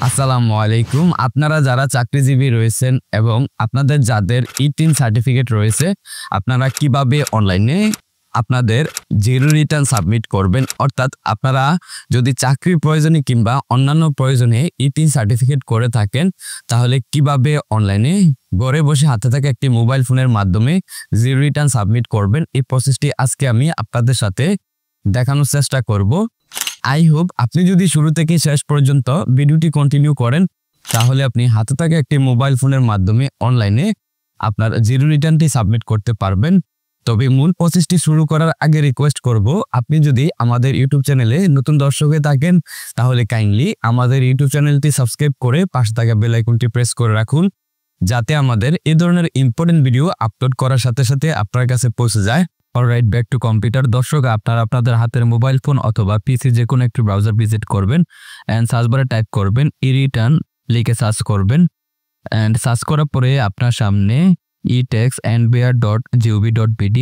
আসসালামু আলাইকুম। আপনারা যারা চাকরিজীবী রয়েছেন এবং আপনাদের যাদের ই3 সার্টিফিকেট রয়েছে, আপনারা কিভাবে অনলাইনে আপনাদের জিরো রিটার্ন সাবমিট করবেন, অর্থাৎ আপনারা যদি চাকরির প্রয়োজনে কিংবা অন্যান্য প্রয়োজনে ই3 সার্টিফিকেট করে থাকেন, তাহলে কিভাবে অনলাইনে ঘরে বসে হাতে থাকা একটি মোবাইল ফোনের মাধ্যমে জিরো রিটার্ন সাবমিট করবেন, এই প্রসেসটি আজকে আমি আপনাদের সাথে দেখানোর চেষ্টা করব। আই হোপ আপনি যদি শুরু থেকে শেষ পর্যন্ত ভিডিওটি কন্টিনিউ করেন, তাহলে আপনি হাতে থাকা একটি মোবাইল ফোনের মাধ্যমে অনলাইনে আপনার জিরো রিটার্নটি সাবমিট করতে পারবেন। তবে মূল প্রসেসটি শুরু করার আগে রিকোয়েস্ট করব, আপনি যদি আমাদের ইউটিউব চ্যানেলে নতুন দর্শক হয়ে থাকেন, তাহলে কাইন্ডলি আমাদের ইউটিউব চ্যানেলটি সাবস্ক্রাইব করে পাশে থাকা বেল আইকনটি প্রেস করে রাখুন, যাতে আমাদের এই ধরনের ইম্পর্টেন্ট ভিডিও আপলোড করার সাথে সাথে আপনার কাছে পৌঁছে যায়। Alright, back to computer. দর্শক, আপনারা আপনাদের হাতের মোবাইল ফোন অথবা পিসি যে কোনো একটি ব্রাউজার ভিজিট করবেন অ্যান্ড সার্চ বারে টাইপ করবেন ই-রিটার্ন, লিখে সার্চ করবেন অ্যান্ড সার্চ করার পরে আপনার সামনে etaxandbear.gov.bd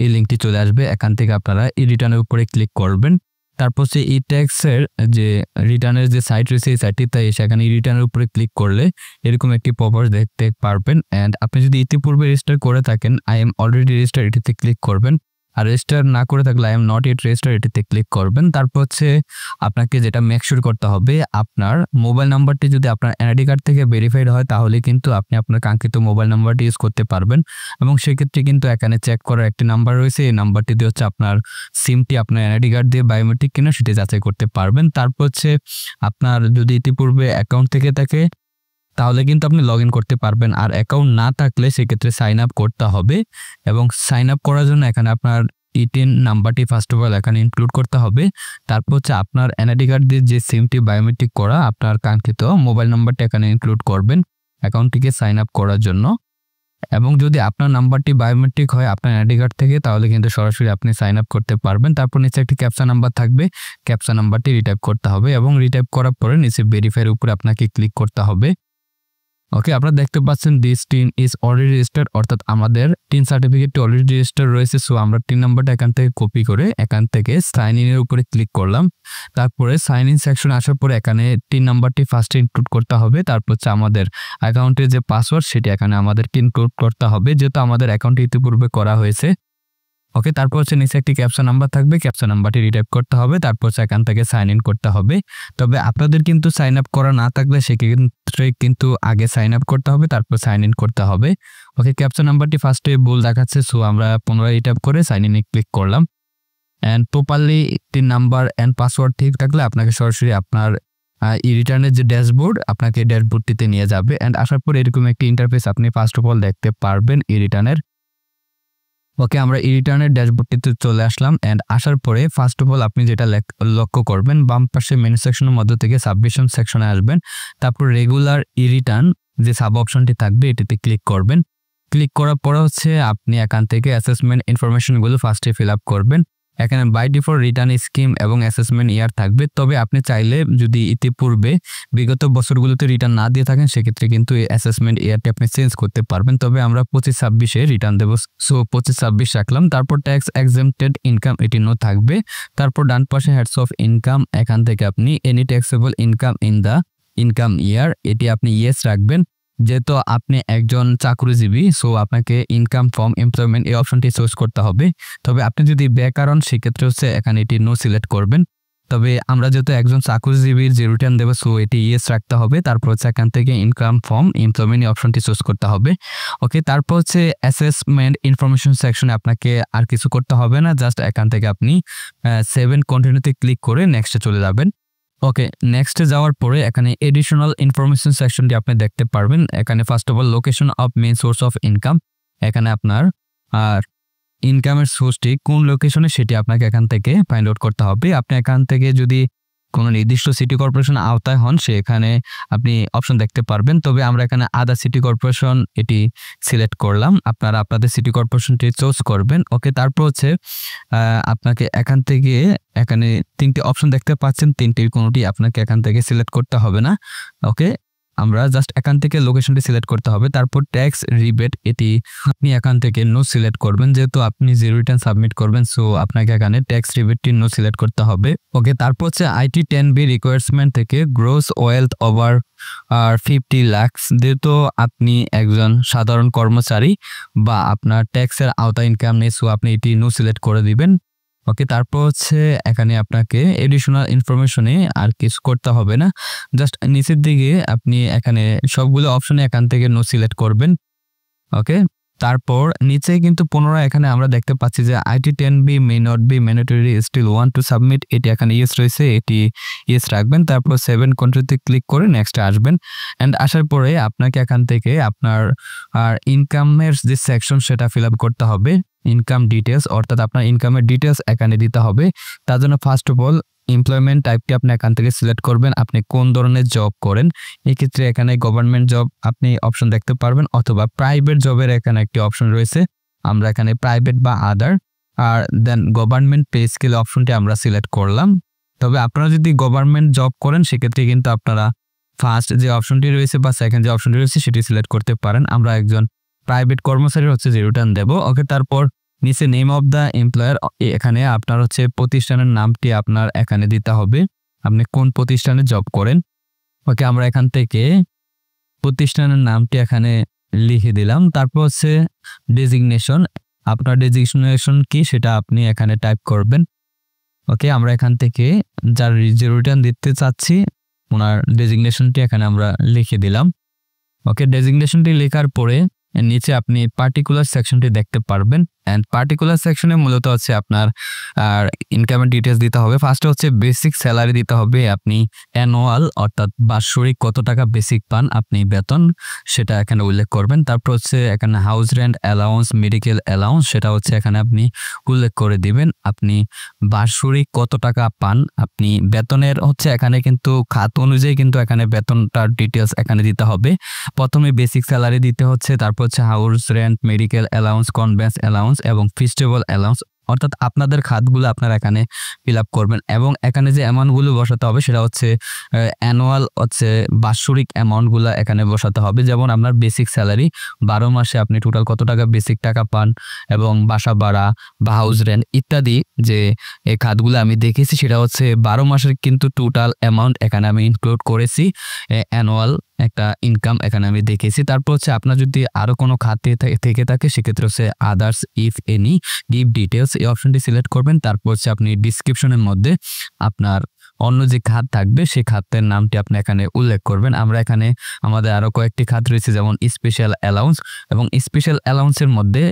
এই লিঙ্কটি চলে আসবে। এখান থেকে আপনারা ই-রিটার্নের উপরে ক্লিক করবেন। তারপর সে ই-ট্যাক্সের যে রিটার্নের যে সাইট রয়েছে এই সাইটটি, তাই সেখানে ই-রিটার্নের উপরে ক্লিক করলে এরকম একটি পপআপ দেখতে পারবেন। অ্যান্ড আপনি যদি ইতিপূর্বে রেজিস্টার করে থাকেন, আই এম অলরেডি রেজিস্টার, এটিতে ক্লিক করবেন। আর রেজিস্টার না করে থাকলে I am not it register, এটিতে ক্লিক করবেন। তারপর আপনাকে যেটা মেকশিওর করতে হবে, আপনার মোবাইল নাম্বারটি যদি আপনার এনআইডি কার্ড থেকে ভেরিফাইড হয়, তাহলে কিন্তু আপনি আপনার কাঙ্ক্ষিত মোবাইল নাম্বারটি ইউজ করতে পারবেন। এবং সেক্ষেত্রে কিন্তু এখানে চেক করার একটি নাম্বার রয়েছে, এই নাম্বারটি দিয়ে আপনার সিমটি আপনার এনআইডি কার্ড দিয়ে বায়োমেট্রিক কিনা সেটি যাচাই করতে পারবেন। তারপর আপনার যদি ইতিপূর্বে অ্যাকাউন্ট থেকে থাকে, তাহলে কিন্তু আপনি লগ ইন করতে পারবেন। আর অ্যাকাউন্ট না থাকলে সেক্ষেত্রে সাইন আপ করতে হবে। এবং সাইন আপ করার জন্য এখানে আপনার ই10 নাম্বারটি ফার্স্ট অফ অল এখানে ইনক্লুড করতে হবে। তারপর আপনার এনআইডি কার্ড দিয়ে যে সিমটি বায়োমেট্রিক করা আপনার কাঙ্ক্ষিত মোবাইল নাম্বারটি এখানে ইনক্লুড করবেন অ্যাকাউন্টটিকে সাইন আপ করার জন্য। এবং যদি আপনার নাম্বারটি বায়োমেট্রিক হয় আপনার এনআইডি কার্ড থেকে, তাহলে কিন্তু সরাসরি আপনি সাইন আপ করতে পারবেন। তারপর নিচে একটি ক্যাপচা নাম্বার থাকবে, ক্যাপচা নাম্বারটি রিটাইপ করতে হবে এবং রিটাইপ করার পরে নিচে ভেরিফাইয়ের উপরে আপনাকে ক্লিক করতে হবে। ওকে, আপনারা দেখতে পাচ্ছেন this tin is already registered, অর্থাৎ আমাদের টিন সার্টিফিকেটটি অলরেডি রেজিস্টার রয়েছে। সো আমরা টিন নাম্বারটা এখান থেকে কপি করে এখান থেকে সাইন ইনের উপরে ক্লিক করলাম। তারপরে সাইন ইন সেকশনে আসার পরে এখানে টিন নাম্বারটি ফার্স্টে ইনক্লুড করতে হবে। তারপর আমাদের অ্যাকাউন্টের যে পাসওয়ার্ড সেটি এখানে আমাদেরকে ইনক্লুড করতে হবে, যেহেতু আমাদের অ্যাকাউন্টটি ইতিপূর্বে করা হয়েছে। ওকে, তারপর নিচে একটি ক্যাপচা নাম্বার থাকবে, ক্যাপচা নাম্বারটি রিটাইপ করতে হবে। তারপর এখান থেকে সাইন ইন করতে হবে। তবে আপনাদের কিন্তু সাইন আপ করা না থাকলে সেক্ষেত্রে কিন্তু আগে সাইন আপ করতে হবে, তারপর সাইন ইন করতে হবে। ওকে, ক্যাপচা নাম্বারটি ফার্স্টে ভুল দেখাচ্ছে, সো আমরা পুনরায় রিটাইপ করে সাইন ইনে ক্লিক করলাম। And properly tin number and password ঠিক থাকলে আপনাকে সরাসরি আপনার ই রিটার্নের যে ড্যাশবোর্ড, আপনাকে ড্যাশবোর্ডটিতে নিয়ে যাবে। অ্যান্ড আসার পর এরকম একটি ইন্টারফেস আপনি ফার্স্ট অফ অল দেখতে পারবেন ই রিটার্নের। ওকে, আমরা ই রিটার্নের ড্যাশবোর্ডটিতে চলে আসলাম। অ্যান্ড আসার পরে ফার্স্ট অফ অল আপনি যেটা লক্ষ্য করবেন, বাম পাশে মেনু সেকশনের মধ্য থেকে সাবমিশন সেকশনে আসবেন। তারপর রেগুলার ই রিটার্ন যে সাব অপশনটি থাকবে এটিতে ক্লিক করবেন। ক্লিক করার পরে আপনি এখান থেকে অ্যাসেসমেন্ট ইনফরমেশনগুলো ফার্স্টে ফিল আপ করবেন। এখানে বাই ডিফল্ট রিটার্ন স্কিম এবং অ্যাসেসমেন্ট ইয়ার থাকবে। তবে আপনি চাইলে যদি ইতিপূর্বে বিগত বছরগুলোতে রিটার্ন না দিয়ে থাকেন, সেক্ষেত্রে কিন্তু এই অ্যাসেসমেন্ট ইয়ারটি আপনি চেঞ্জ করতে পারবেন। তবে আমরা 25-26-এ রিটার্ন দেবো, সো 25-26 রাখলাম। তারপর ট্যাক্স এক্সেম্পটেড ইনকাম এটি নো থাকবে। তারপর ডান পাশে হেডস অফ ইনকাম, এখান থেকে আপনি any taxable income in the income ইয়ার এটি আপনি ইয়েস রাখবেন। যেহেতু আপনি একজন চাকরিজীবী, সো আপনাকে ইনকাম ফ্রম এমপ্লয়মেন্ট এই অপশনটি চুজ করতে হবে। তবে আপনি যদি বেকারণ, সেক্ষেত্রে এখানে এটি নো সিলেক্ট করবেন। তবে আমরা যেহেতু একজন চাকরিজীবীর যে রিটার্ন দেবো, সো এটি ইয়েস রাখতে হবে। তারপর এখান থেকে ইনকাম ফ্রম এমপ্লয়মেন্ট এই অপশনটি চুজ করতে হবে। ওকে, তারপর অ্যাসেসমেন্ট ইনফরমেশন সেকশনে আপনাকে আর কিছু করতে হবে না, জাস্ট এখান থেকে আপনি 7 কন্টিনিউতে ক্লিক করে নেক্সটে চলে যাবেন। ওকে, নেক্সটে যাওয়ার পরে এখানে এডিশনাল ইনফরমেশন সেকশনটি আপনি দেখতে পারবেন। এখানে first of all location of main source of income, এখানে আপনার আর ইনকামের সোর্সটি কোন লোকেশনে সেটি আপনাকে এখান থেকে ফাইন্ড আউট করতে হবে। আপনি এখান থেকে যদি কোনো নির্দিষ্ট সিটি কর্পোরেশন আওতায় হন, সেখানে আপনি অপশন দেখতে পারবেন। তবে আমরা এখানে আদার সিটি কর্পোরেশন এটি সিলেক্ট করলাম, আপনারা আপনাদের সিটি কর্পোরেশনটি চুজ করবেন। ওকে, তারপর আপনাকে এখান থেকে এখানে 3টি অপশন দেখতে পাচ্ছেন, 3টির কোনোটি আপনাকে এখান থেকে সিলেক্ট করতে হবে না। ওকে, আমরা জাস্ট এখান থেকে লোকেশনটি সিলেক্ট করতে হবে। তারপর ট্যাক্স রিবেট এটি আপনি এখান থেকে নো সিলেক্ট করবেন, যেহেতু আপনি যে রিটার্ন সাবমিট করবেন, সো আপনাকে এখানে ট্যাক্স রিবেটটি নো সিলেক্ট করতে হবে। ওকে, তারপর হচ্ছে IT 10B রিকোয়ারমেন্ট থেকে গ্রোস ওয়েলথ ওভার 50 লাখ, যেহেতু আপনি একজন সাধারণ কর্মচারী বা আপনার ট্যাক্সের আওতায় ইনকাম নেই, সো আপনি এটি নো সিলেক্ট করে দিবেন। ওকে, তারপর হচ্ছে এখানে আপনাকে এডিশনাল ইনফরমেশনে আর কিছু করতে হবে না, জাস্ট নিচের দিকে আপনি এখানে সবগুলো অপশনে এখান থেকে নো সিলেক্ট করবেন। ওকে, তারপর নিচে কিন্তু পুনরায় এখানে আমরা দেখতে পাচ্ছি যে IT 10B may not be mandatory still want to submit, এটি এখানে ইয়েস রয়েছে, এটি ইয়েস রাখবেন। তারপর 7 কন্ট্রিতে ক্লিক করে নেক্সট আসবেন। অ্যান্ড আসার পরে আপনাকে এখান থেকে আপনার ইনকামের যে সেকশন সেটা ফিল আপ করতে হবে, ইনকাম ডিটেলস, অর্থাৎ আপনার ইনকামের ডিটেলস এখানে দিতে হবে। তার জন্য ফার্স্ট অফ অল এমপ্লয়মেন্ট টাইপটি আপনি এখান থেকে সিলেক্ট করবেন, আপনি কোন ধরনের জব করেন। এক্ষেত্রে এখানে গভর্নমেন্ট জব আপনি অপশন দেখতে পারবেন, অথবা প্রাইভেট জবের এখানে একটি অপশন রয়েছে, আমরা এখানে প্রাইভেট বা আদার, আর দেন গভর্নমেন্ট পে স্কেল অপশনটি আমরা সিলেক্ট করলাম। তবে আপনারা যদি গভর্নমেন্ট জব করেন সেক্ষেত্রে কিন্তু আপনারা ফার্স্ট যে অপশনটি রয়েছে বা সেকেন্ড যে অপশনটি রয়েছে সেটি সিলেক্ট করতে পারেন। আমরা একজন প্রাইভেট কর্মচারী হচ্ছে যে রিটার্ন দেব। ওকে, তারপর নিচে নেম অফ দ্য এমপ্লয়ার, এখানে আপনার হচ্ছে প্রতিষ্ঠানের নামটি আপনার এখানে দিতে হবে, আপনি কোন প্রতিষ্ঠানে জব করেন। ওকে, আমরা এখান থেকে প্রতিষ্ঠানের নামটি এখানে লিখে দিলাম। তারপর হচ্ছে ডেজিগনেশন, আপনার ডেজিগনেশন কি সেটা আপনি এখানে টাইপ করবেন। ওকে, আমরা এখান থেকে যার যে রিটার্ন দিতে চাচ্ছি ওনার ডেজিগনেশনটি এখানে আমরা লিখে দিলাম। ওকে, ডেজিগনেশনটি লেখার পরে নিচে আপনি পার্টিকুলার সেকশনটি দেখতে পারবেন। অ্যান্ড পার্টিকুলার সেকশনে মূলত হচ্ছে আপনার ইনকামের ডিটেলস দিতে হবে। ফার্স্টে হচ্ছে বেসিক স্যালারি দিতে হবে, আপনি অ্যানুয়াল অর্থাৎ বাৎসরিক কত টাকা বেসিক পান আপনি বেতন, সেটা এখানে উল্লেখ করবেন। তারপর হচ্ছে এখানে house rent allowance, medical allowance, সেটা হচ্ছে এখানে আপনি উল্লেখ করে দিবেন। আপনি বাৎসরিক কত টাকা পান, আপনি বেতনের হচ্ছে এখানে কিন্তু খাত অনুযায়ী কিন্তু এখানে বেতনটার ডিটেলস এখানে দিতে হবে। প্রথমে বেসিক স্যালারি দিতে হচ্ছে, তারপর হচ্ছে house rent, medical allowance, convince allowance এবং ফেস্টিভ্যাল অ্যালাউন্স, অর্থাৎ আপনাদের খাতগুলো আপনারা এখানে ফিল আপ করবেন। এবং এখানে যে অ্যামাউন্টগুলো বসাতে হবে সেটা হচ্ছে অ্যানুয়াল হচ্ছে বাৎসরিক অ্যামাউন্টগুলো এখানে বসাতে হবে। যেমন আপনার বেসিক স্যালারি 12 মাসে আপনি টোটাল কত টাকা বেসিক টাকা পান, এবং বাসা ভাড়া বা হাউস রেন্ট ইত্যাদি যে এই খাতগুলো আমি দেখেছি সেটা হচ্ছে 12 মাসের কিন্তু টোটাল অ্যামাউন্ট এখানে আমি ইনক্লুড করেছি, অ্যানুয়াল একটা ইনকাম এখানে আমি দেখেছি। তারপর হচ্ছে আপনার যদি আরো কোনো খাতে থেকে থাকে সেক্ষেত্রে হচ্ছে others if any give details, এই অপশনটি সিলেক্ট করবেন। তারপর হচ্ছে আপনি ডিসক্রিপশনের মধ্যে আপনার অন্য যে খাত থাকবে সেই খাতের নামটি আপনি এখানে উল্লেখ করবেন। আমরা এখানে আমাদের আরো কয়েকটি খাত রয়েছে, যেমন স্পেশাল অ্যালাউন্স, এবং স্পেশাল অ্যালাউন্সের মধ্যে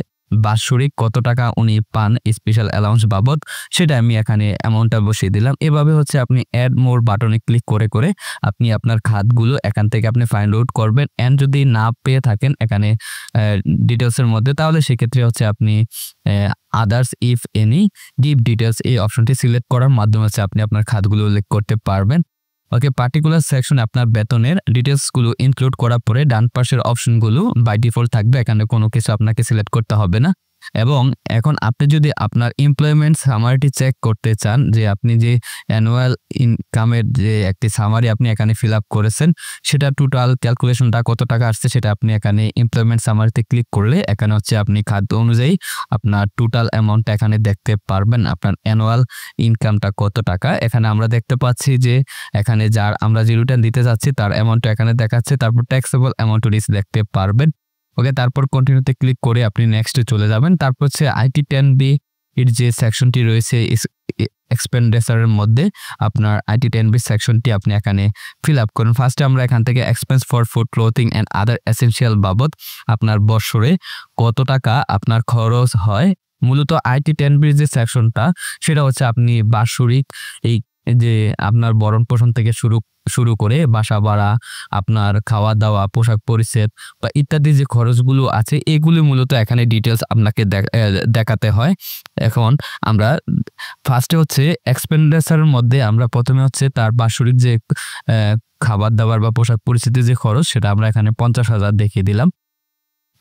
বাৎসরিক কত টাকা উনি পান স্পেশাল অ্যালাউন্স বাবদ, সেটা আমি এখানে অ্যামাউন্টটা বসিয়ে দিলাম। এভাবে হচ্ছে আপনি অ্যাড মোর বাটনে ক্লিক করে করে আপনি আপনার খাতগুলো এখান থেকে আপনি ফাইন্ড আউট করবেন। এন্ড যদি না পেয়ে থাকেন এখানে ডিটেলসের মধ্যে, তাহলে সেক্ষেত্রে হচ্ছে আপনি others if any give details এই অপশনটি সিলেক্ট করার মাধ্যমে হচ্ছে আপনি আপনার খাতগুলো উল্লেখ করতে পারবেন। ওকে, পার্টিকুলার সেকশনে আপনার বেতনের ডিটেলসগুলো ইনক্লুড করার পরে ডান পাশের অপশনগুলো বাই ডিফল্ট থাকবে, এখানে কোনো কিছু আপনাকে সিলেক্ট করতে হবে না। এবং এখন আপনি যদি আপনার এমপ্লয়মেন্ট সামারিটি চেক করতে চান, যে আপনি যে অ্যানুয়াল ইনকামের যে একটি সামারি আপনি এখানে ফিল আপ করেছেন সেটা টোটাল ক্যালকুলেশনটা কত টাকা আসছে সেটা আপনি এখানে এমপ্লয়মেন্ট সামারিতে ক্লিক করলে এখানে হচ্ছে আপনি খাদ্য অনুযায়ী আপনার টোটাল অ্যামাউন্টটা এখানে দেখতে পারবেন, আপনার অ্যানুয়াল ইনকামটা কত টাকা। এখানে আমরা দেখতে পাচ্ছি যে এখানে যার আমরা যে রিটার্ন দিতে যাচ্ছি তার অ্যামাউন্টটা এখানে দেখাচ্ছে, তারপর ট্যাক্সেবল অ্যামাউন্ট দেখতে পারবেন। ওকে, তারপর কন্টিনিউতে ক্লিক করে আপনি নেক্সটে চলে যাবেন। তারপর হচ্ছে IT 10B এর যে সেকশনটি রয়েছে এক্সপেন্ডিচারের মধ্যে আপনার IT 10B সেকশনটি আপনি এখানে ফিল আপ করুন। ফার্স্টে আমরা এখান থেকে expense for food, clothing and other essential বাবদ আপনার বছরে কত টাকা আপনার খরচ হয়। মূলত IT 10B যে সেকশনটা সেটা হচ্ছে আপনি বাৎসরিক এই যে আপনার ভরণ পোষণ থেকে শুরু করে বাসা ভাড়া, আপনার খাওয়া দাওয়া, পোশাক পরিচ্ছদ বা ইত্যাদি যে খরচগুলো আছে এগুলো মূলত এখানে ডিটেলস আপনাকে দেখাতে হয়। এখন আমরা ফার্স্টে হচ্ছে এক্সপেন্ডিচারের মধ্যে আমরা প্রথমে হচ্ছে তার বাৎসরিক যে খাবার দাবার বা পোশাক পরিচ্ছদের যে খরচ সেটা আমরা এখানে 50,000 দেখিয়ে দিলাম।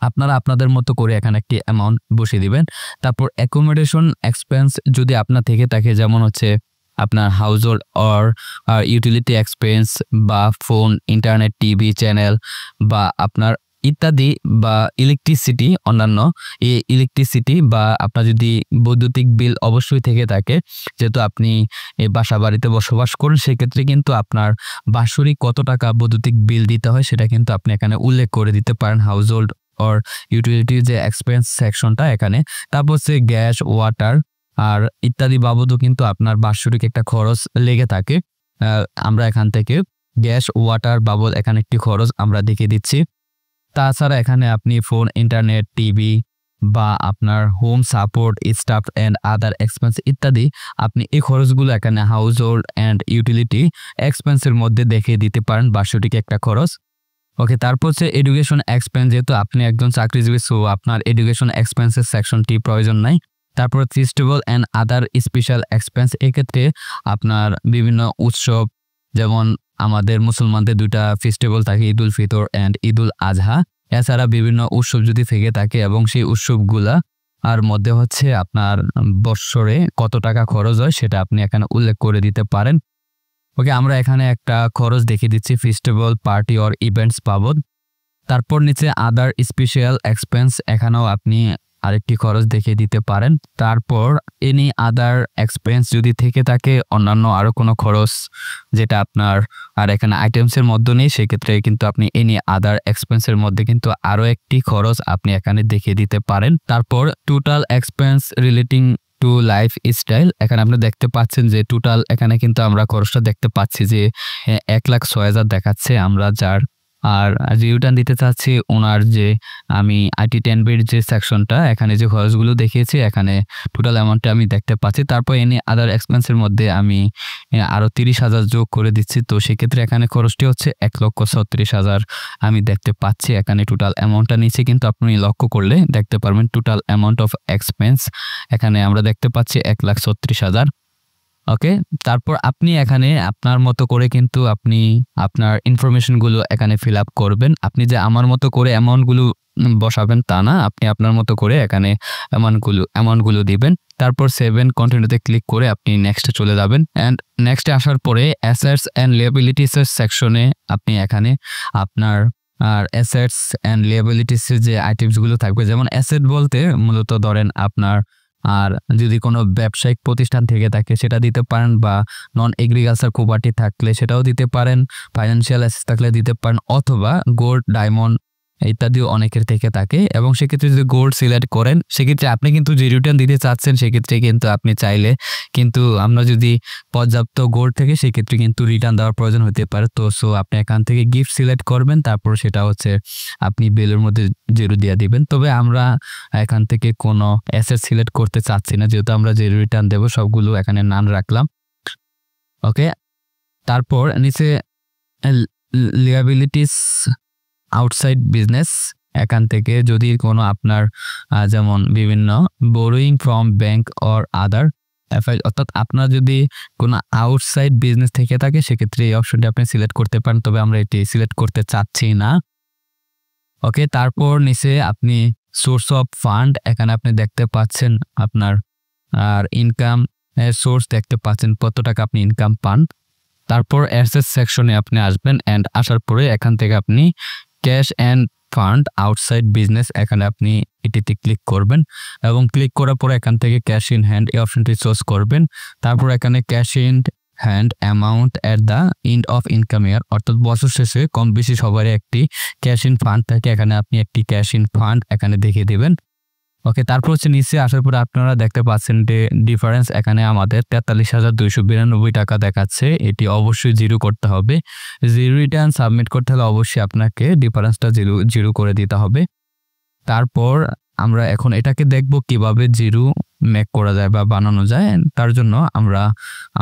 আপনারা আপনাদের মতো করে এখানে একটি অ্যামাউন্ট বসিয়ে দিবেন। তারপর অ্যাকোমোডেশন এক্সপেন্স যদি আপনার থেকে থাকে, যেমন হচ্ছে আপনার house hold or utility expense বা ফোন, ইন্টারনেট, টিভি চ্যানেল বা আপনার ইত্যাদি বা ইলেকট্রিসিটি, অন্যান্য এই ইলেকট্রিসিটি বা আপনার যদি বৈদ্যুতিক বিল অবশ্যই থেকে থাকে, যেহেতু আপনি এই বাসা বাড়িতে বসবাস করেন, সেক্ষেত্রে কিন্তু আপনার বাৎসরিক কত টাকা বৈদ্যুতিক বিল দিতে হয় সেটা কিন্তু আপনি এখানে উল্লেখ করে দিতে পারেন হাউস হোল্ড অর ইউটিলিটি যে এক্সপেন্স সেকশনটা এখানে। তারপর হচ্ছে গ্যাস, ওয়াটার আর ইত্যাদি বাবদও কিন্তু আপনার বাৎসরিক একটা খরচ লেগে থাকে। আমরা এখান থেকে গ্যাস, ওয়াটার বাবদ এখানে একটি খরচ আমরা দেখিয়ে দিচ্ছি। তাছাড়া এখানে আপনি ফোন, ইন্টারনেট, টিভি বা আপনার home support, staff and other expense ইত্যাদি আপনি এই খরচগুলো এখানে হাউস হোল্ড অ্যান্ড ইউটিলিটি এক্সপেন্সের মধ্যে দেখিয়ে দিতে পারেন বার্ষিক একটা খরচ। ওকে, তারপর হচ্ছে এডুকেশন এক্সপেন্স, যেহেতু আপনি একজন চাকরিজীবী, সো আপনার এডুকেশন এক্সপেন্সের সেকশনটি প্রয়োজন নাই। তারপর festival and other special expense, এক্ষেত্রে আপনার বিভিন্ন উৎসব, যেমন আমাদের মুসলমানদের দুইটা ফেস্টিভ্যাল থাকে, ঈদ উল ফিতর অ্যান্ড ঈদ উল আজহা। এছাড়া বিভিন্ন উৎসব যদি থেকে থাকে এবং সেই উৎসবগুলা আর মধ্যে হচ্ছে আপনার বৎসরে কত টাকা খরচ হয় সেটা আপনি এখানে উল্লেখ করে দিতে পারেন। ওকে, আমরা এখানে একটা খরচ দেখিয়ে দিচ্ছি ফেস্টিভ্যাল, পার্টি অর ইভেন্টস বাবদ। তারপর নিচে আদার স্পেশাল এক্সপেন্স, এখানেও আপনি আরেকটি খরচ দেখিয়ে দিতে পারেন। তারপর এনি আদার এক্সপেন্স যদি থেকে থাকে অন্যান্য আরও কোনো খরচ যেটা আপনার আর এখানে আইটেমসের মধ্যে নেই, সেক্ষেত্রে কিন্তু আপনি এনি আদার এক্সপেন্সের মধ্যে কিন্তু আরও একটি খরচ আপনি এখানে দেখিয়ে দিতে পারেন। তারপর total expense relating to life style, এখানে আপনি দেখতে পাচ্ছেন যে টোটাল এখানে কিন্তু আমরা খরচটা দেখতে পাচ্ছি যে 1,06,000 দেখাচ্ছে আমরা যার। আর যে রিটার্ন দিতে চাচ্ছি ওনার যে আমি আইটি 10 যে সেকশনটা এখানে যে খরচগুলো দেখিয়েছি এখানে টোটাল অ্যামাউন্টটা আমি দেখতে পাচ্ছি। তারপর এনে আদার এক্সপেন্সের মধ্যে আমি আরও 30,000 যোগ করে দিচ্ছি, তো সেক্ষেত্রে এখানে খরচটি হচ্ছে 1,36,000 আমি দেখতে পাচ্ছি। এখানে টোটাল অ্যামাউন্টটা নিচে কিন্তু আপনি লক্ষ্য করলে দেখতে পারবেন টোটাল অ্যামাউন্ট অফ এক্সপেন্স এখানে আমরা দেখতে পাচ্ছি 1,36,000। ওকে, তারপর আপনি এখানে আপনার মতো করে কিন্তু আপনি আপনার ইনফরমেশনগুলো এখানে ফিল আপ করবেন। আপনি যে আমার মতো করে অ্যামাউন্টগুলো বসাবেন তা না, আপনি আপনার মতো করে এখানে অ্যামাউন্টগুলো দিবেন। তারপর 7 কন্টিনিউতে ক্লিক করে আপনি নেক্সটে চলে যাবেন। অ্যান্ড নেক্সটে আসার পরে অ্যাসেটস অ্যান্ড লিয়াবিলিটিসের সেকশনে আপনি এখানে আপনার আর অ্যাসেটস অ্যান্ড লিয়াবিলিটিসের যে আইটেমসগুলো থাকবে, যেমন অ্যাসেট বলতে মূলত ধরেন আপনার আর যদি কোনো ব্যবসায়িক প্রতিষ্ঠান থেকে থাকে সেটা দিতে পারেন, বা নন এগ্রিকালচার প্রপার্টি থাকলে সেটাও দিতে পারেন, ফাইন্যান্সিয়াল অ্যাসেট থাকলে দিতে পারেন, অথবা গোল্ড, ডায়মন্ড ইত্যাদিও অনেকের থেকে থাকে। এবং সেক্ষেত্রে যদি গোল্ড সিলেক্ট করেন সেক্ষেত্রে আপনি কিন্তু যে রিটার্ন দিতে চাচ্ছেন সেক্ষেত্রে কিন্তু আপনি চাইলে কিন্তু আমরা যদি পর্যাপ্ত গোল্ড থেকে সেক্ষেত্রে কিন্তু রিটার্ন দেওয়ার প্রয়োজন হতে পারে। তো সো আপনি এখান থেকে গিফট সিলেক্ট করবেন, তারপর সেটা হচ্ছে আপনি বিলের মধ্যে জিরো দিয়ে দিবেন। তবে আমরা এখান থেকে কোনো অ্যাসেট সিলেক্ট করতে চাচ্ছি না, যেহেতু আমরা যে রিটার্ন দেবো সবগুলো এখানে নান রাখলাম। ওকে, তারপর নিচে লিয়াবিলিটিস আউটসাইড বিজনেস, এখান থেকে যদি কোনো আপনার যেমন বিভিন্ন borrowing from bank or other, অর্থাৎ আপনার যদি কোনো আউটসাইড বিজনেস থেকে থাকে সেক্ষেত্রে এই অপশনটি আপনি সিলেক্ট করতে পারেন, তবে আমরা এটি সিলেক্ট করতে চাচ্ছি না। ওকে, তারপর নিচে আপনি সোর্স অফ ফান্ড, এখানে আপনি দেখতে পাচ্ছেন আপনার আর ইনকাম সোর্স দেখতে পাচ্ছেন কত টাকা আপনি ইনকাম পান। তারপর অ্যাসেট সেকশনে আপনি আসবেন, অ্যান্ড আসার পরে এখান থেকে আপনি cash and fund outside business, এখানে আপনি এটিতে ক্লিক করবেন এবং ক্লিক করার পরে এখান থেকে ক্যাশ ইন হ্যান্ড এই অপশনটি চুজ করবেন। তারপর এখানে cash in hand amount at the end of income ইয়ার, অর্থাৎ বছর শেষে কম বেশি সবারই একটি ক্যাশ ইন ফান্ড থাকে, এখানে আপনি একটি ক্যাশ ইন ফান্ড এখানে দেখিয়ে দেবেন। ওকে, তারপর হচ্ছে নিচে আসার পরে আপনারা দেখতে পাচ্ছেন যে ডিফারেন্স এখানে আমাদের 43,292 টাকা দেখাচ্ছে, এটি অবশ্যই জিরো করতে হবে। জিরো রিটার্ন সাবমিট করতে হলে অবশ্যই আপনাকে ডিফারেন্সটা জিরো করে দিতে হবে। তারপর আমরা এখন এটাকে দেখব কিভাবে জিরো মেক করা যায় বা বানানো যায়। তার জন্য আমরা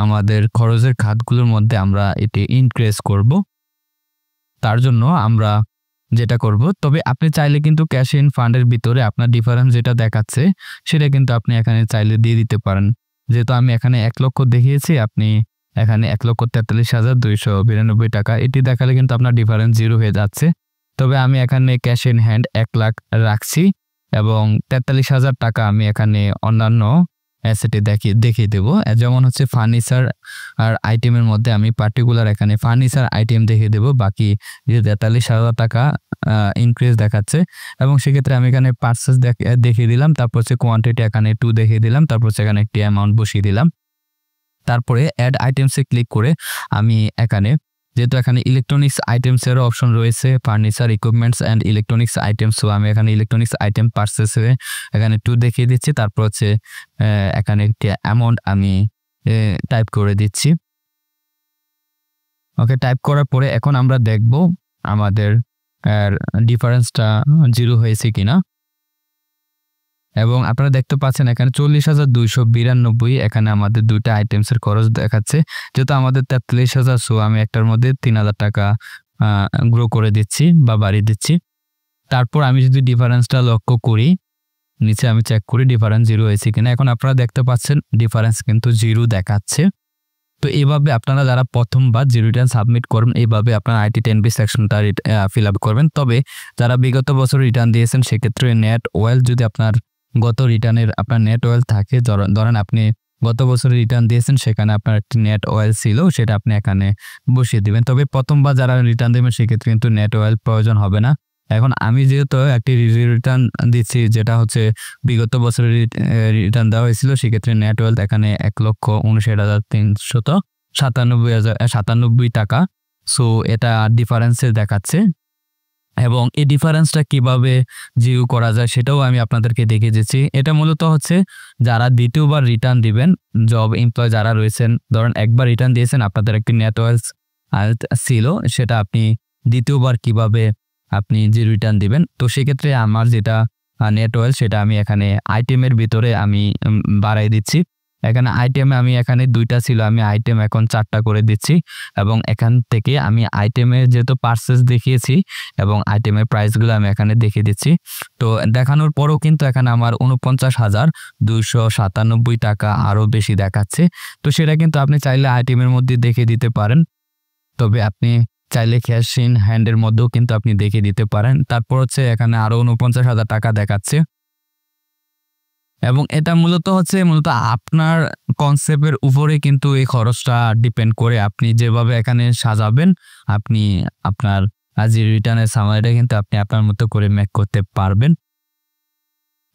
আমাদের খরচের খাতগুলোর মধ্যে আমরা এটি ইনক্রিজ করব। তার জন্য আমরা যেটা করব, তবে আপনি চাইলে কিন্তু ক্যাশ ইন ফান্ডের ভিতরে আপনার ডিফারেন্স যেটা দেখাচ্ছে সেটা কিন্তু আপনি এখানে চাইলে দিয়ে দিতে পারেন। যেহেতু আমি এখানে 1 লক্ষ দেখিয়েছি, আপনি এখানে 1,43,292 টাকা এটি দেখালে কিন্তু আপনার ডিফারেন্স জিরো হয়ে যাচ্ছে। তবে আমি এখানে ক্যাশ ইন হ্যান্ড 1 লাখ রাখছি এবং 43,000 টাকা আমি এখানে অন্যান্য অ্যাসেটে দেখিয়ে দেবো। যেমন হচ্ছে ফার্নিচার আর আইটেমের মধ্যে আমি পার্টিকুলার এখানে ফার্নিচার আইটেম দেখিয়ে দেবো। বাকি যে 43,000 টাকা ইনক্রিজ দেখাচ্ছে এবং সেক্ষেত্রে আমি এখানে পার্সেস দেখিয়ে দিলাম। তারপর হচ্ছে কোয়ান্টিটি এখানে 2 দেখিয়ে দিলাম। তারপর হচ্ছে এখানে একটি অ্যামাউন্ট বসিয়ে দিলাম। তারপরে অ্যাড আইটেমসে ক্লিক করে আমি এখানে যেহেতু এখানে ইলেকট্রনিক্স আইটেমসেরও অপশন রয়েছে, furniture equipments and electronics items, so আমি এখানে ইলেকট্রনিক্স আইটেম পার্সেসে এখানে 2 দেখিয়ে দিচ্ছি। তারপর হচ্ছে এখানে একটি অ্যামাউন্ট আমি টাইপ করে দিচ্ছি। ওকে, টাইপ করার পরে এখন আমরা দেখব আমাদের ডিফারেন্সটা 0 হয়েছে কিনা। এবং আপনারা দেখতে পাচ্ছেন এখানে 40,292 এখানে আমাদের দুইটা আইটেমসের খরচ দেখাচ্ছে। যেহেতু আমাদের 43,000, সো আমি একটার মধ্যে 3,000 টাকা গ্রো করে দিচ্ছি বা বাড়িয়ে দিচ্ছি। তারপর আমি যদি ডিফারেন্সটা লক্ষ্য করি, নিচে আমি চেক করি ডিফারেন্স 0 হয়েছে কিনা। এখন আপনারা দেখতে পাচ্ছেন ডিফারেন্স কিন্তু 0 দেখাচ্ছে। তো এইভাবে আপনারা যারা প্রথমবার জিরো রিটার্ন সাবমিট করবেন, এইভাবে আপনার আইটি 10B সেকশনটা ফিল আপ করবেন। তবে যারা বিগত বছর রিটার্ন দিয়েছেন সেক্ষেত্রে নেট ওয়েলথ যদি আপনার গত রিটার্নের আপনার নেট ওয়েলথ থাকে, ধরেন আপনি গত বছর রিটার্ন দিয়েছেন সেখানে আপনার একটি নেট ওয়েলথ ছিল, সেটা আপনি এখানে বসিয়ে দিবেন। তবে প্রথমবার যারা রিটার্ন দেবেন সেক্ষেত্রে কিন্তু নেট ওয়েলথ প্রয়োজন হবে না। এখন আমি যেহেতু একটি রিটার্ন দিচ্ছি যেটা হচ্ছে বিগত বছরের রিটার্ন দেওয়া হয়েছিল, সেক্ষেত্রে নেট ওয়েলথ এখানে 1,59,397 টাকা। সো এটা ডিফারেন্সে দেখাচ্ছে এবং এই ডিফারেন্সটা কিভাবে জিরো করা যায় সেটাও আমি আপনাদেরকে দেখিয়ে দিচ্ছি। এটা মূলত হচ্ছে যারা দ্বিতীয়বার রিটার্ন দিবেন, জব এমপ্লয় যারা রয়েছেন, ধরেন একবার রিটার্ন দিয়েছেন আপনাদের একটি নেট ওয়েলথ ছিল, সেটা আপনি দ্বিতীয়বার কিভাবে আপনি যে রিটার্ন দিবেন। তো সেক্ষেত্রে আমার যেটা নেট ওয়েলথ সেটা আমি এখানে আইটেমের ভিতরে আমি বাড়াই দিচ্ছি। এখানে আইটেমে আমি এখানে 2টা ছিল, আমি আইটেম এখন 4টা করে দিচ্ছি এবং এখান থেকে আমি আইটেমের যেহেতু পার্সেস দেখিয়েছি এবং আইটেমের প্রাইসগুলো আমি এখানে দেখিয়ে দিচ্ছি। তো দেখানোর পরও কিন্তু এখানে আমার 49,297 টাকা আরও বেশি দেখাচ্ছে। তো সেটা কিন্তু আপনি চাইলে আইটেমের মধ্যে দেখিয়ে দিতে পারেন, তবে আপনি চাইলে ক্যাশ ইন হ্যান্ডের মধ্যেও কিন্তু আপনি দেখিয়ে দিতে পারেন। তারপর হচ্ছে এখানে আরও 49,000 টাকা দেখাচ্ছে এবং এটা মূলত আপনার কনসেপ্টের উপরে কিন্তু এই খরচটা ডিপেন্ড করে। আপনি যেভাবে এখানে সাজাবেন, আপনি আপনার যে রিটার্নের সামারিটা কিন্তু আপনি আপনার মতো করে মেক করতে পারবেন।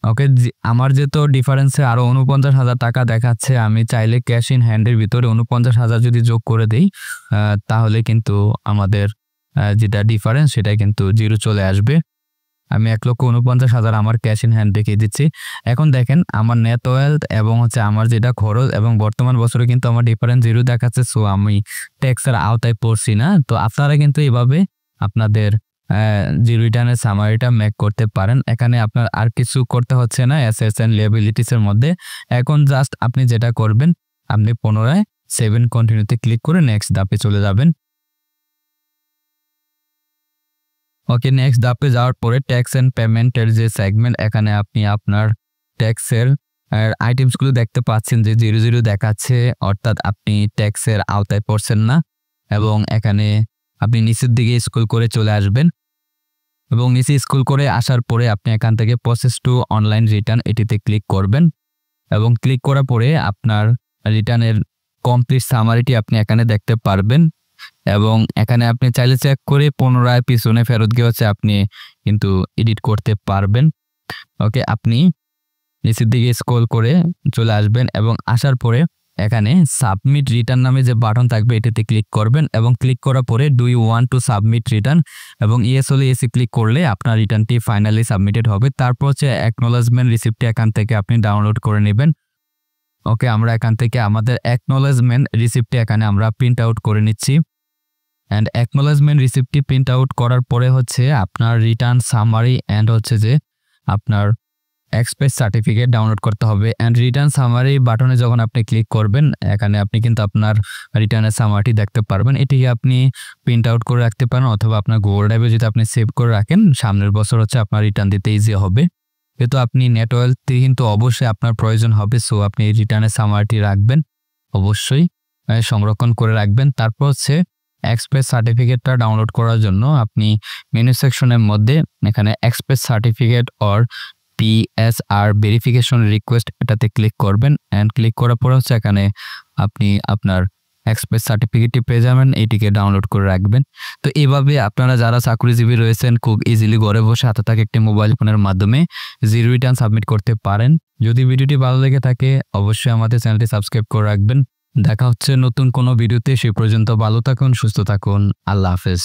ওকে, আমার যেহেতু ডিফারেন্সে আরও 49,000 টাকা দেখাচ্ছে, আমি চাইলে ক্যাশ ইন হ্যান্ডের ভিতরে 49,000 যদি যোগ করে দিই তাহলে কিন্তু আমাদের যেটা ডিফারেন্স সেটা কিন্তু 0 চলে আসবে। আমি 1,49,000 আমার ক্যাশ ইন হ্যান্ড দেখিয়ে দিচ্ছি। এখন দেখেন আমার নেট ওয়েলথ এবং হচ্ছে আমার যেটা খরচ এবং বর্তমান বছরে কিন্তু আমার ডিফারেন্স 0 দেখাচ্ছে। সো আমি ট্যাক্সের আওতায় পড়ছি না। তো আপনারা কিন্তু এভাবে আপনাদের যে রিটার্নের সামারিটা মেক করতে পারেন। এখানে আপনার আর কিছু করতে হচ্ছে না অ্যাসেটস এন্ড লিয়াবিলিটিসের মধ্যে। এখন জাস্ট আপনি যেটা করবেন, আপনি পুনরায় সেভ এন্ড কন্টিনিউতে ক্লিক করে নেক্সট ধাপে চলে যাবেন। ওকে, নেক্সট ধাপে যাওয়ার পরে ট্যাক্স এন্ড পেমেন্টের যে সেগমেন্ট, এখানে আপনি আপনার ট্যাক্সের আইটেমসগুলো দেখতে পাচ্ছেন যে 0 দেখাচ্ছে, অর্থাৎ আপনি ট্যাক্সের আওতায় পড়ছেন না। এবং এখানে আপনি নিচের দিকে স্ক্রল করে চলে আসবেন এবং নিচে স্ক্রল করে আসার পরে আপনি এখান থেকে প্রসেস টু অনলাইন রিটার্ন এটিতে ক্লিক করবেন এবং ক্লিক করার পরে আপনার রিটার্নের কমপ্লিট সামারিটি আপনি এখানে দেখতে পারবেন এবং এখানে আপনি চাইলে চেক করে পুনরায় পিছনে ফেরত গিয়ে হচ্ছে আপনি কিন্তু এডিট করতে পারবেন। ওকে, আপনি নিচের দিকে স্ক্রল করে চলে আসবেন এবং আসার পরে এখানে সাবমিট রিটার্ন নামে যে বাটন থাকবে এটাতে ক্লিক করবেন এবং ক্লিক করার পরে do you want to submit return এবং ইয়েস হলে এসে ক্লিক করলে আপনার রিটার্নটি ফাইনালি সাবমিটেড হবে। তারপর হচ্ছে অ্যাকনোলেজমেন্ট রিসিপ্টটি এখান থেকে আপনি ডাউনলোড করে নেবেন। ওকে, আমরা এখান থেকে আমাদের অ্যাকনোলেজমেন্ট রিসিপ্টটি এখানে আমরা প্রিন্ট আউট করে নিচ্ছি অ্যান্ড অ্যাকনোলেজমেন্ট রিসিপ্টটি প্রিন্ট আউট করার পরে হচ্ছে আপনার রিটার্ন সামারি অ্যান্ড হচ্ছে যে আপনার এক্সপ্রেস সার্টিফিকেট ডাউনলোড করতে হবে। অ্যান্ড রিটার্ন সামারি বাটনে যখন আপনি ক্লিক করবেন এখানে আপনি কিন্তু আপনার রিটার্নের সামারিটি দেখতে পারবেন। এটিকে আপনি প্রিন্ট আউট করে রাখতে পারেন অথবা আপনার গুগল ড্রাইভে যদি আপনি সেভ করে রাখেন, সামনের বছর হচ্ছে আপনার রিটার্ন দিতে ইজি হবে। যেহেতু আপনি নেট ওয়েলথ কিন্তু অবশ্যই আপনার প্রয়োজন হবে, সো আপনি রিটার্নের সামারিটি রাখবেন, অবশ্যই সংরক্ষণ করে রাখবেন। তারপর হচ্ছে এক্সপ্রেস সার্টিফিকেটটা ডাউনলোড করার জন্য আপনি মেনু সেকশনের মধ্যে এখানে express certificate or PSR verification request এটাতে ক্লিক করবেন। অ্যান্ড ক্লিক করার পর হচ্ছে এখানে আপনি আপনার এক্সপ্রেস সার্টিফিকেটটি পেয়ে যাবেন, এটিকে ডাউনলোড করে রাখবেন। তো এভাবে আপনারা যারা চাকরিজীবী রয়েছেন খুব ইজিলি ঘরে বসে হাতে থাকা একটি মোবাইল ফোনের মাধ্যমে জিরো রিটার্ন সাবমিট করতে পারেন। যদি ভিডিওটি ভালো লেগে থাকে অবশ্যই আমাদের চ্যানেলটি সাবস্ক্রাইব করে রাখবেন। দেখা হচ্ছে নতুন কোনো ভিডিওতে, সে পর্যন্ত ভালো থাকুন, সুস্থ থাকুন, আল্লাহ হাফেজ।